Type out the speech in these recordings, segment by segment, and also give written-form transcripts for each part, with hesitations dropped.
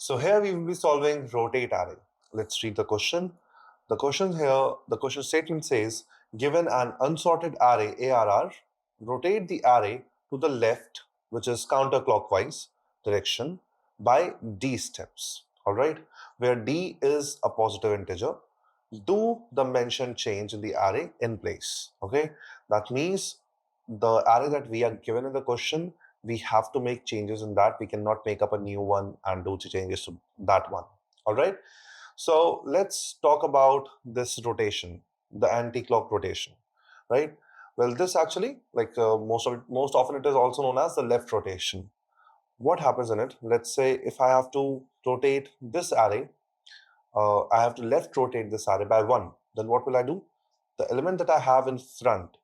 So here we will be solving rotate array. Let's read the question. The question statement says, given an unsorted array ARR, rotate the array to the left, which is counterclockwise direction, by D steps. All right, where D is a positive integer, do the mentioned change in the array in place. Okay, that means the array that we are given in the question, we have to make changes in that. We cannot make up a new one and do changes to that one. All right, so let's talk about this rotation, the anti-clock rotation, right? Well, this actually, most often it is also known as the left rotation. What happens in it? Let's say if I have to rotate this array, I have to left rotate this array by 1. Then what will I do? The element that I have in front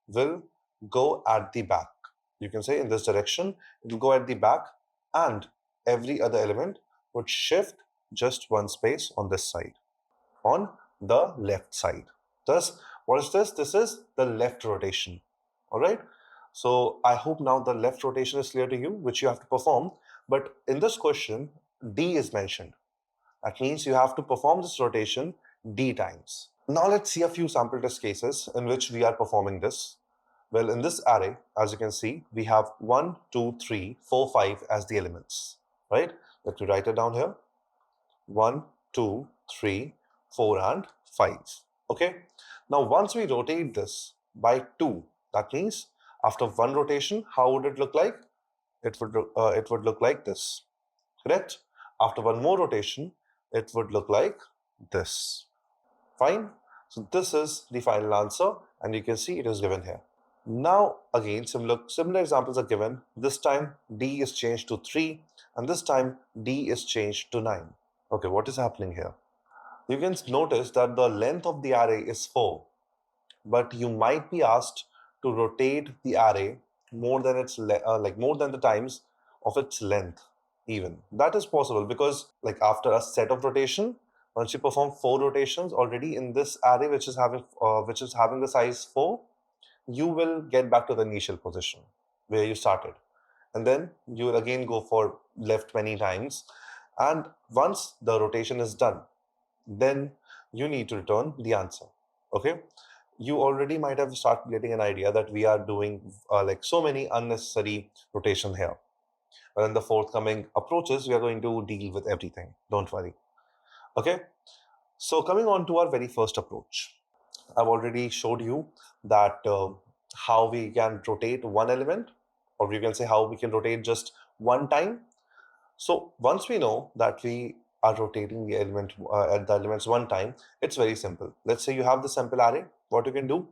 will go at the back. You can say in this direction, it will go at the back, and every other element would shift just one space on this side, on the left side. Thus, what is this? This is the left rotation. All right. So I hope now the left rotation is clear to you, which you have to perform. But in this question, D is mentioned. That means you have to perform this rotation D times. Now let's see a few sample test cases in which we are performing this. Well, in this array, as you can see, we have 1, 2, 3, 4, 5 as the elements, right? Let me write it down here. 1, 2, 3, 4, and 5. Okay. Now, once we rotate this by 2, that means after one rotation, how would it look like? It would look like this, correct? After one more rotation, it would look like this. Fine. So this is the final answer, and you can see it is given here. Now again, similar examples are given. This time D is changed to 3, and this time D is changed to 9. Okay, what is happening here? You can notice that the length of the array is 4, but you might be asked to rotate the array more than more than the times of its length. Even that is possible because after a set of rotation, once you perform 4 rotations already in this array, which is having the size 4, you will get back to the initial position where you started, and then you will again go for left many times. And once the rotation is done, then you need to return the answer. Okay, you already might have started getting an idea that we are doing so many unnecessary rotation here. But in the forthcoming approaches, we are going to deal with everything. Don't worry. Okay. So coming on to our very first approach, I've already showed you that how we can rotate one element, or you can say how we can rotate just one time. So once we know that we are rotating the element at the elements one time, it's very simple. Let's say you have the sample array. What you can do,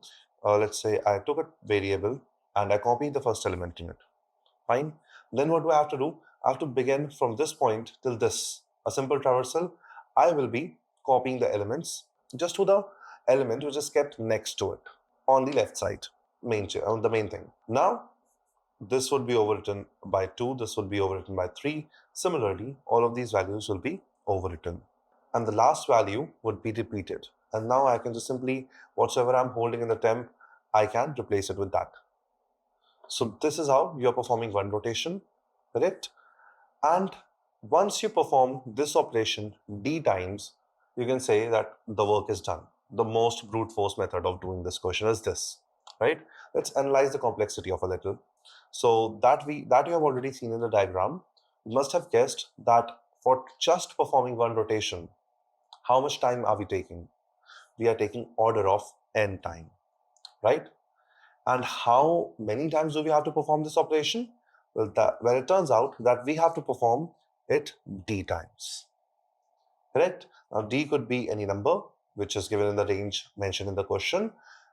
let's say I took a variable and I copied the first element in it. Fine. Then what do I have to do? I have to begin from this point till this, a simple traversal. I will be copying the elements just to the element which is kept next to it on the left side, the main thing. Now, this would be overwritten by 2, this would be overwritten by 3. Similarly, all of these values will be overwritten. And the last value would be repeated. And now I can just simply, whatsoever I'm holding in the temp, I can replace it with that. So this is how you are performing one rotation, correct? And once you perform this operation D times, you can say that the work is done. The most brute force method of doing this question is this, right? Let's analyze the complexity of a little. So that you have already seen in the diagram, you must have guessed that for just performing one rotation, how much time are we taking? We are taking order of n time, right? And how many times do we have to perform this operation? Well, it turns out that we have to perform it D times, correct? Now, D could be any number, which is given in the range mentioned in the question.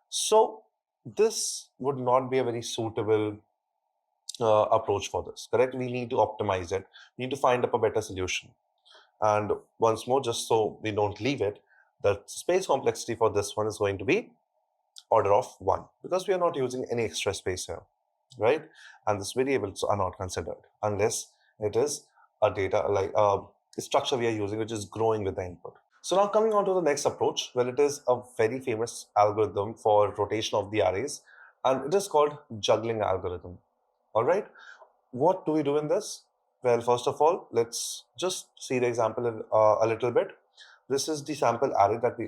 So this would not be a very suitable approach for this, correct? We need to optimize it. We need to find up a better solution. And once more, just so we don't leave it, the space complexity for this one is going to be order of 1, because we are not using any extra space here, right? And these variables are not considered unless it is a data a structure we are using which is growing with the input. So now coming on to the next approach, well, it is a very famous algorithm for rotation of the arrays, and it is called juggling algorithm. All right, what do we do in this? Well, first of all, let's just see the example a little bit. This is the sample array that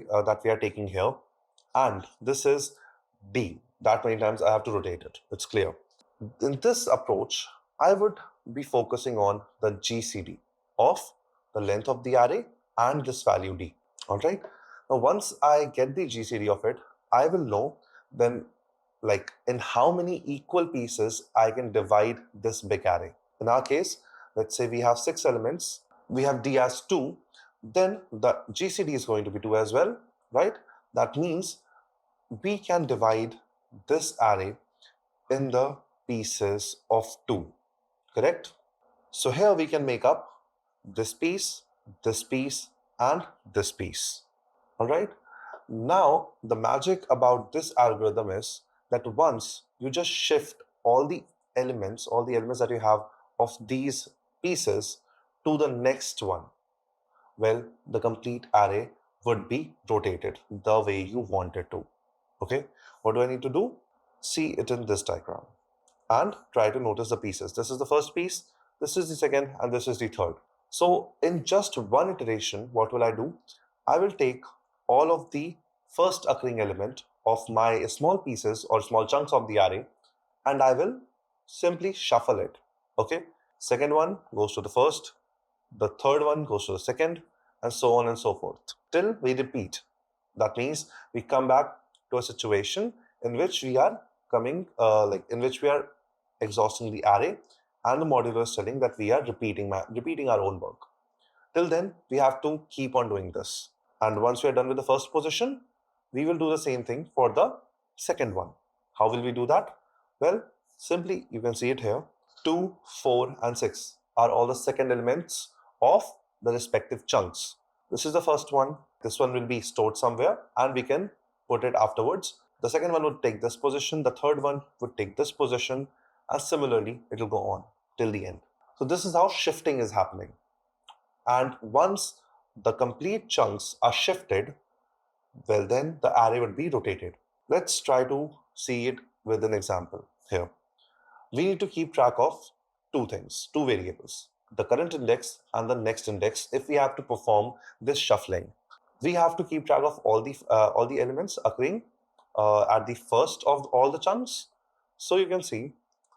we are taking here, and this is D. That many times I have to rotate it. It's clear. In this approach, I would be focusing on the GCD of the length of the array and this value D. All right. Now, once I get the GCD of it, I will know then like in how many equal pieces I can divide this big array. In our case, let's say we have 6 elements, we have D as 2, then the GCD is going to be 2 as well, right? That means we can divide this array in the pieces of 2, correct? So here we can make up this piece, and this piece. All right. Now, the magic about this algorithm is that once you just shift all the elements that you have of these pieces to the next one, well, the complete array would be rotated the way you want it to. Okay. What do I need to do? See it in this diagram and try to notice the pieces. This is the first piece, this is the second, and this is the third. So in just one iteration, what will I do? I will take all of the first occurring element of my small pieces or small chunks of the array, and I will simply shuffle it. Okay. Second one goes to the first, the third one goes to the second, and so on and so forth till we repeat. That means we come back to a situation in which we are in which we are exhausting the array, and the modular is telling that we are repeating our own work. Till then, we have to keep on doing this. And once we are done with the first position, we will do the same thing for the second one. How will we do that? Well, simply you can see it here. 2, 4, and 6 are all the second elements of the respective chunks. This is the first one. This one will be stored somewhere and we can put it afterwards. The second one would take this position. The third one would take this position. And similarly, it will go on till the end. So this is how shifting is happening. And once the complete chunks are shifted, well then the array would be rotated. Let's try to see it with an example here. We need to keep track of two variables, the current index and the next index if we have to perform this shuffling. We have to keep track of all the elements occurring at the first of all the chunks. So you can see,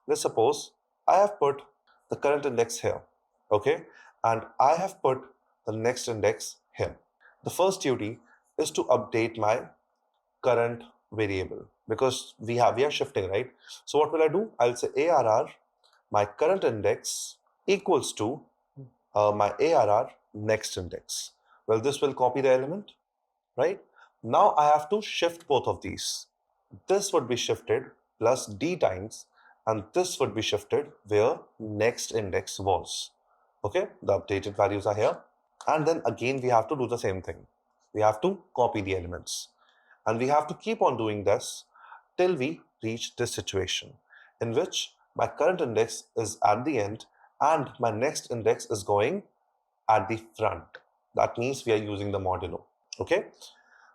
let's suppose I have put the current index here, okay, and I have put the next index here. The first duty is to update my current variable because we are shifting, right? So what will I do? I'll say ARR, my current index equals to my ARR next index. Well, this will copy the element, right? Now I have to shift both of these. This would be shifted plus D times, and this would be shifted where next index was. Okay, the updated values are here. And then again, we have to do the same thing. We have to copy the elements. And we have to keep on doing this till we reach this situation in which my current index is at the end and my next index is going at the front. That means we are using the modulo. Okay.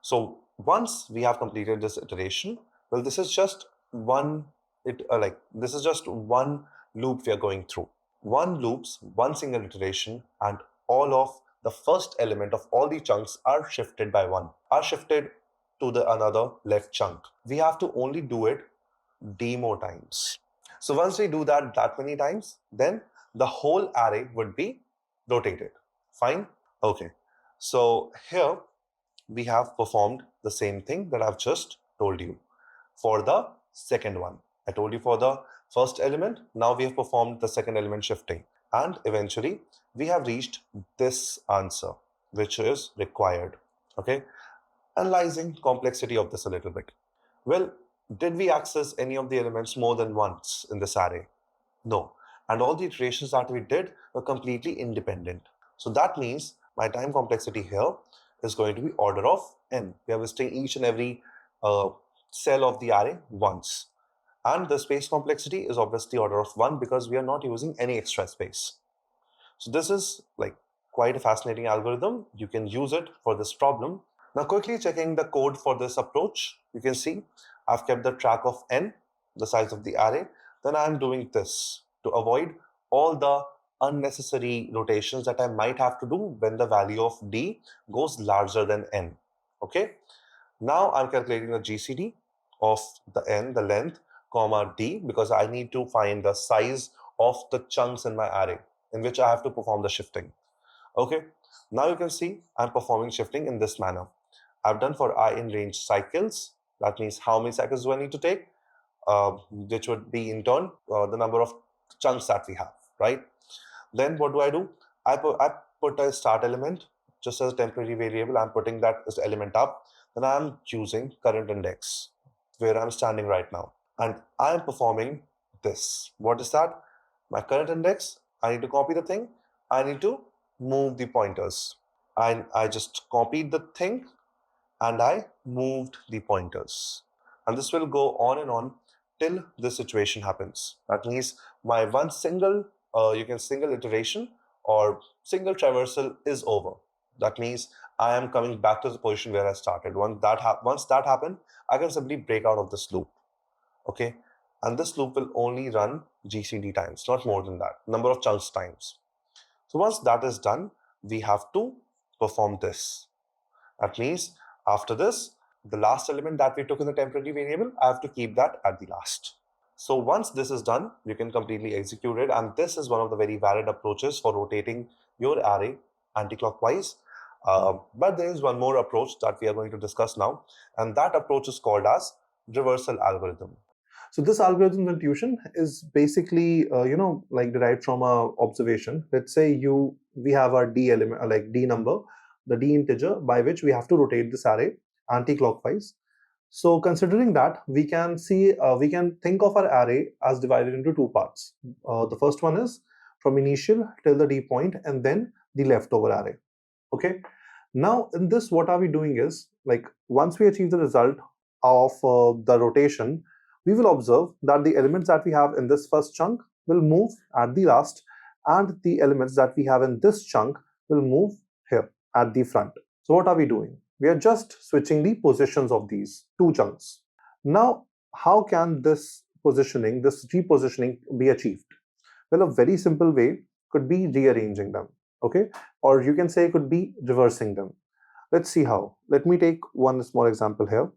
So once we have completed this iteration, well, this is just one loop we are going through. One loops, one single iteration, and all of the first element of all the chunks are shifted by one, are shifted to the another left chunk. We have to only do it d more times. So once we do that many times, then the whole array would be rotated. Fine? Okay. So here we have performed the same thing that I've just told you for the second one. I told you for the first element, now we have performed the second element shifting, and eventually we have reached this answer which is required. Okay, analyzing complexity of this a little bit. Well, did we access any of the elements more than once in this array? No, and all the iterations that we did were completely independent. So that means my time complexity here is going to be order of n. We are visiting each and every cell of the array once. And the space complexity is obviously order of 1 because we are not using any extra space. So this is like quite a fascinating algorithm. You can use it for this problem. Now quickly checking the code for this approach, you can see I've kept the track of n, the size of the array. Then I'm doing this to avoid all the unnecessary rotations that I might have to do when the value of d goes larger than n. Okay, now I'm calculating the GCD of the n, the length, comma d, because I need to find the size of the chunks in my array in which I have to perform the shifting. Okay, now you can see I'm performing shifting in this manner. I've done for I in range cycles. That means how many cycles do I need to take, which would be in turn the number of chunks that we have, right? Then what do? I put a start element just as a temporary variable. I'm putting that as element up. Then I'm choosing current index where I'm standing right now. And I'm performing this. What is that? My current index. I need to copy the thing. I need to move the pointers. I just copied the thing and I moved the pointers. And this will go on and on till this situation happens. That means my one single, single iteration or single traversal is over. That means I am coming back to the position where I started. Once that happened, I can simply break out of this loop. Okay, and this loop will only run GCD times, not more than that, number of chunks times. So once that is done, we have to perform this. That means after this, the last element that we took in the temporary variable, I have to keep that at the last. So once this is done, you can completely execute it. And this is one of the very valid approaches for rotating your array anti-clockwise. But there is one more approach that we are going to discuss now. And that approach is called as reversal algorithm. So this algorithm intuition is basically, like derived from a observation. Let's say we have our d element, like d number, the d integer by which we have to rotate this array anti-clockwise. So considering that, we can think of our array as divided into two parts. The first one is from initial till the d point, and then the leftover array. Okay. Now in this, what are we doing is, like, once we achieve the result of the rotation, we will observe that the elements that we have in this first chunk will move at the last, and the elements that we have in this chunk will move here at the front. So what are we doing? We are just switching the positions of these two chunks. Now, how can this repositioning be achieved? Well, a very simple way could be rearranging them, okay? Or you can say it could be reversing them. Let's see how. Let me take one small example here.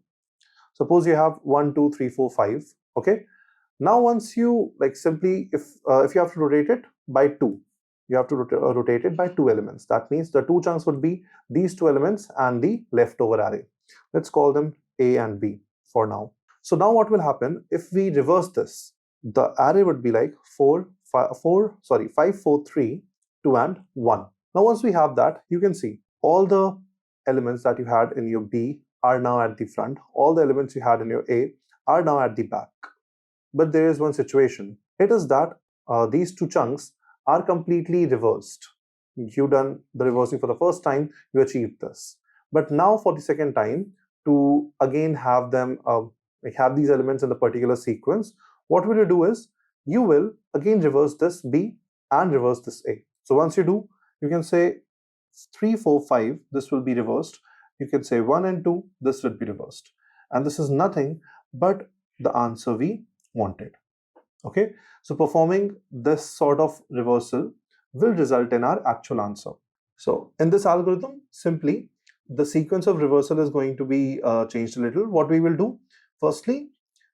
Suppose you have 1, 2, 3, 4, 5. Okay. Now, once you simply, if you have to rotate it by 2, you have to rotate it by 2 elements. That means the two chunks would be these 2 elements and the leftover array. Let's call them A and B for now. So now what will happen if we reverse this? The array would be like 5, 4, 3, 2 and 1. Now, once we have that, you can see all the elements that you had in your B are now at the front. All the elements you had in your A are now at the back. But there is one situation. It is that these two chunks are completely reversed. You've done the reversing for the first time, you achieved this. But now for the second time, to again have them have these elements in the particular sequence, what will you do is you will again reverse this B and reverse this A. So once you do, you can say 3, 4, 5, this will be reversed. You can say 1 and 2, this will be reversed. And this is nothing but the answer we wanted. Okay, so performing this sort of reversal will result in our actual answer. So in this algorithm, simply the sequence of reversal is going to be changed a little. What we will do, firstly,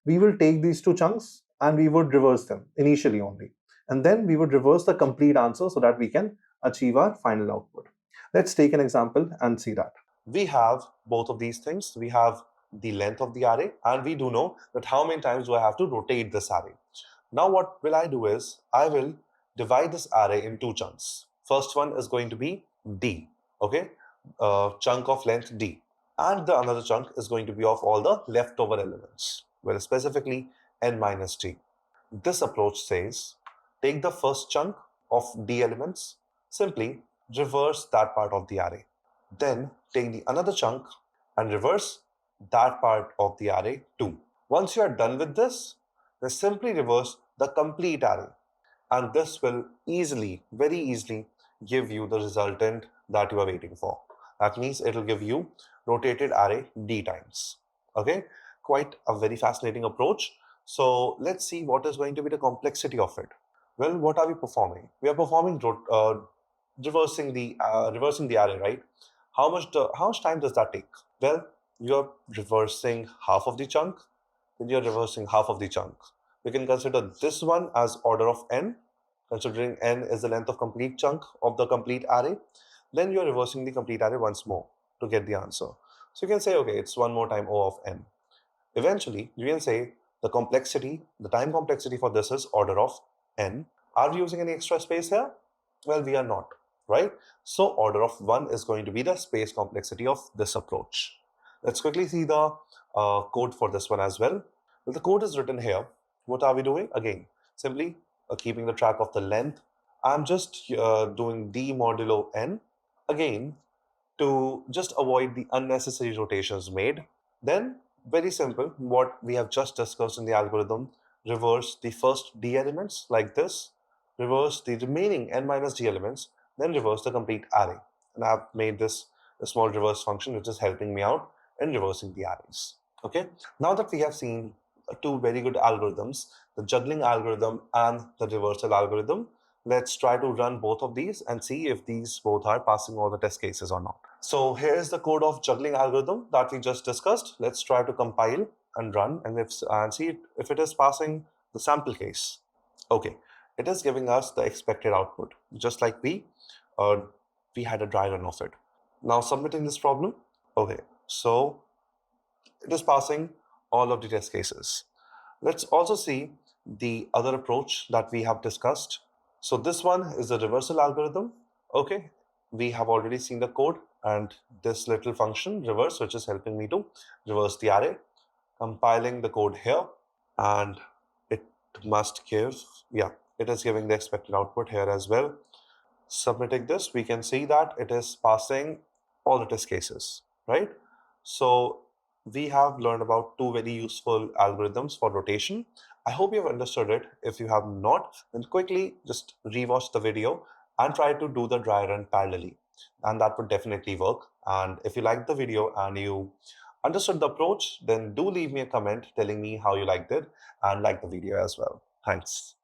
we will take these two chunks and we would reverse them initially only. And then we would reverse the complete answer so that we can achieve our final output. Let's take an example and see that. We have both of these things. We have the length of the array, and we do know that how many times do I have to rotate this array. Now what will I do is, I will divide this array in two chunks. First one is going to be D, okay, chunk of length D. And the another chunk is going to be of all the leftover elements, well, specifically n minus D. This approach says, take the first chunk of D elements, simply reverse that part of the array. Then take the another chunk and reverse that part of the array too. Once you are done with this, then simply reverse the complete array. And this will very easily give you the resultant that you are waiting for. That means it will give you rotated array D times. Okay, quite a very fascinating approach. So let's see what is going to be the complexity of it. Well, what are we performing? We are performing reversing the array, right? How much time does that take? Well, you're reversing half of the chunk, then you're reversing half of the chunk. We can consider this one as order of n, considering n is the length of complete chunk of the complete array. Then you're reversing the complete array once more to get the answer. So you can say, okay, it's one more time O of n. Eventually, you can say the time complexity for this is order of n. Are we using any extra space here? Well, we are not, right? So order of 1 is going to be the space complexity of this approach. Let's quickly see the code for this one as well. Well, the code is written here. What are we doing? Again, simply keeping the track of the length. I'm just doing d modulo n. Again, to just avoid the unnecessary rotations made. Then, very simple, what we have just discussed in the algorithm, reverse the first d elements like this, reverse the remaining n minus d elements, then reverse the complete array. And I've made this a small reverse function which is helping me out in reversing the arrays. Okay, now that we have seen two very good algorithms, the juggling algorithm and the reversal algorithm, let's try to run both of these and see if these both are passing all the test cases or not. So here is the code of juggling algorithm that we just discussed. Let's try to compile and run and see if it is passing the sample case. Okay, it is giving us the expected output, just like we had a dry run of it. Now submitting this problem. Okay, so it is passing all of the test cases. Let's also see the other approach that we have discussed. So this one is the reversal algorithm. Okay, we have already seen the code and this little function reverse, which is helping me to reverse the array. Compiling the code here, and it must give, yeah, it is giving the expected output here as well. Submitting this, we can see that it is passing all the test cases, right? So we have learned about two very useful algorithms for rotation. I hope you have understood it. If you have not, then quickly just rewatch the video and try to do the dry run parallelly. And that would definitely work. And if you liked the video and you understood the approach, then do leave me a comment telling me how you liked it and like the video as well. Thanks.